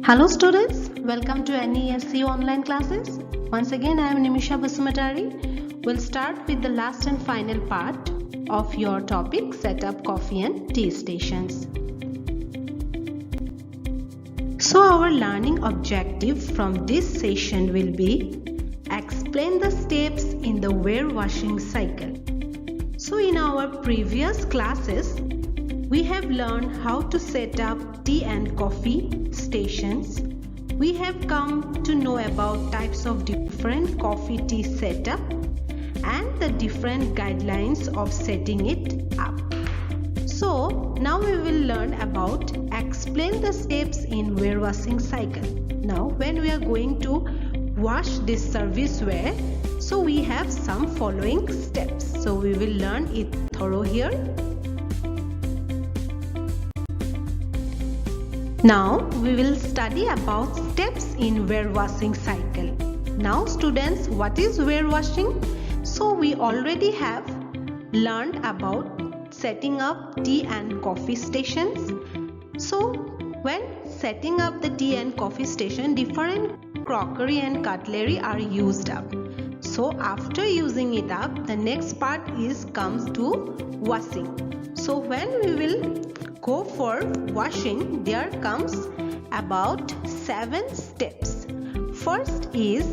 Hello students, welcome to NESC online classes. Once again I am Nimisha Basumatari. We'll start with the last and final part of your topic, set up coffee and tea stations. So our learning objective from this session will be explain the steps in the ware washing cycle. So in our previous classes we have learned how to set up tea and coffee stations. We have come to know about types of different coffee tea setup and the different guidelines of setting it up. So now we will learn about explain the steps in ware washing cycle. Now when we are going to wash this service ware, so we have some following steps. So we will learn it thorough here. Now we will study about steps in ware washing cycle. Now students, what is ware washing? So we already have learned about setting up tea and coffee stations. So when setting up the tea and coffee station, different crockery and cutlery are used up. So after using it up, the next part comes to washing. So when we will go for washing, there comes about 7 steps. First is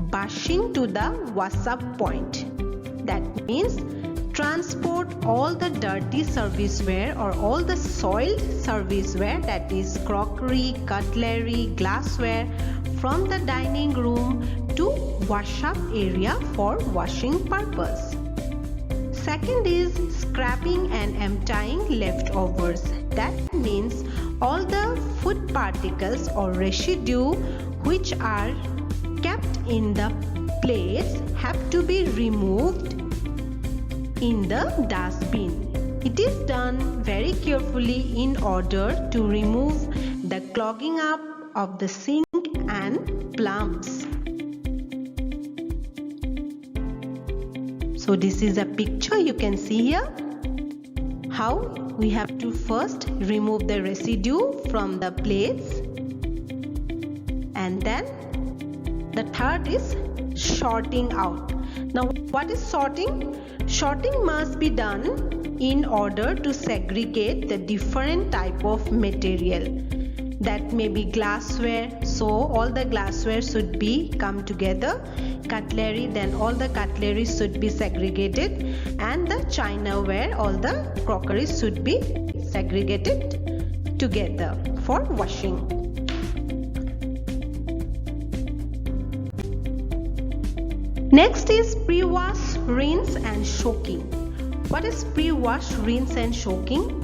brushing to the wash up point. That means transport all the dirty serviceware or all the soiled serviceware, that is crockery, cutlery, glassware, from the dining room to wash up area for washing purpose. Second is scrapping and emptying leftovers. That means all the food particles or residue which are kept in the plates have to be removed in the dustbin. It is done very carefully in order to remove the clogging up of the sink and plums. So this is a picture you can see here, how we have to first remove the residue from the plates, and then the third is sorting out. Now what is sorting? Sorting must be done in order to segregate the different type of material. That may be glassware, so all the glassware should be come together. Cutlery, then all the cutlery should be segregated, and the chinaware, all the crockery should be segregated together for washing. Next is pre-wash, rinse and soaking. What is pre-wash, rinse and soaking?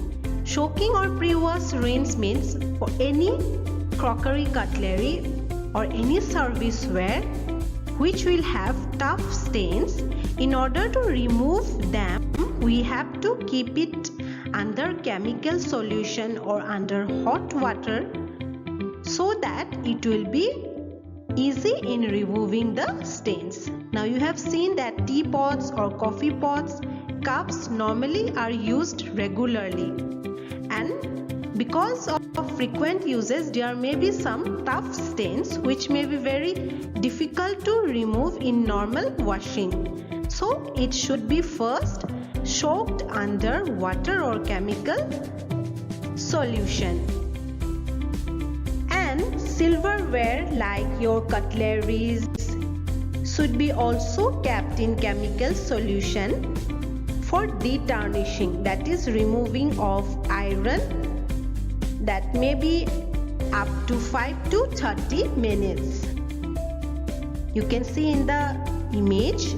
Soaking or pre-wash, rinse means for any crockery, cutlery or any serviceware which will have tough stains, in order to remove them we have to keep it under chemical solution or under hot water, so that it will be easy in removing the stains. Now you have seen that teapots or coffee pots, cups normally are used regularly, and because of frequent uses there may be some tough stains which may be very difficult to remove in normal washing. So it should be first soaked under water or chemical solution. And silverware like your cutleries should be also kept in chemical solution for detarnishing, that is removing of iron. That may be up to 5 to 30 minutes. You can see in the image.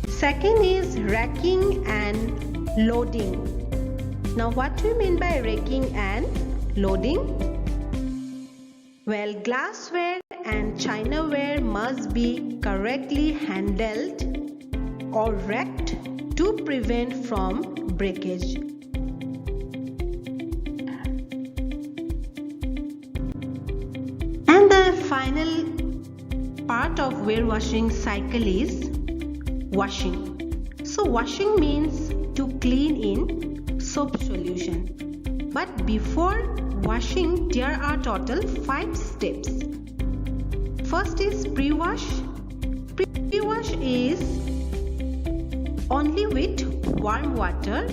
Second is racking and loading. Now what do you mean by racking and loading? Well, glassware and chinaware must be correctly handled or racked to prevent from breakage. And the final part of ware washing cycle is washing. So washing means to clean in soap solution. But before washing, there are total 5 steps. First is pre-wash. Pre-wash is only with warm water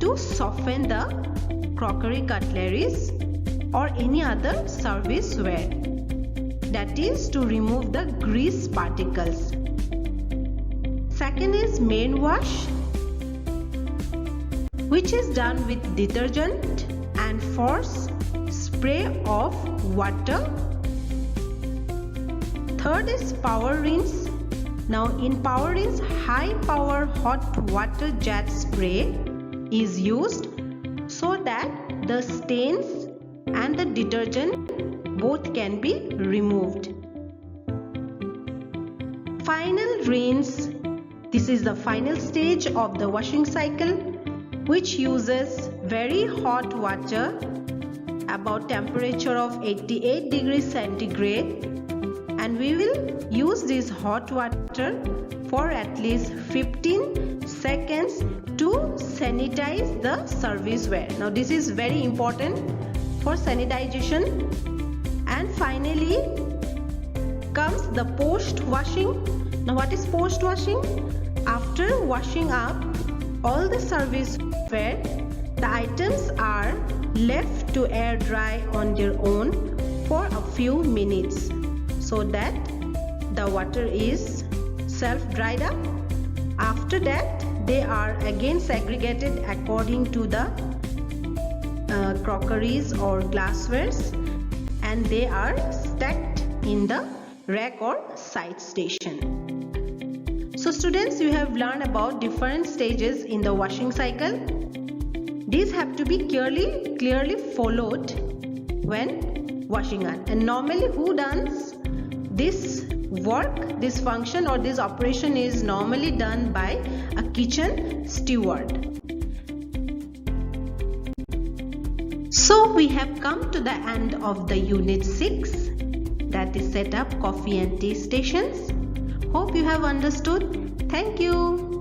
to soften the crockery, cutleries or any other serviceware. That is to remove the grease particles. Second is main wash, which is done with detergent and force spray of water. Third is power rinse. Now in power rinse, high power hot water jet spray is used so that the stains and the detergent both can be removed. Final rinse. This is the final stage of the washing cycle, which uses very hot water about temperature of 88 degrees centigrade, and we will use this hot water for at least 15 seconds to sanitize the serviceware. Now this is very important for sanitization. And finally comes the post washing. Now what is post washing? After washing up all the serviceware, the items are left to air dry on their own for a few minutes so that the water is self-dried up. After that, they are again segregated according to the crockeries or glasswares, and they are stacked in the rack or side station. So students, you have learned about different stages in the washing cycle. These have to be clearly followed when washing up. And normally who does this work, this function or this operation is normally done by a kitchen steward. So we have come to the end of the unit 6, that is set up coffee and tea stations. Hope you have understood. Thank you.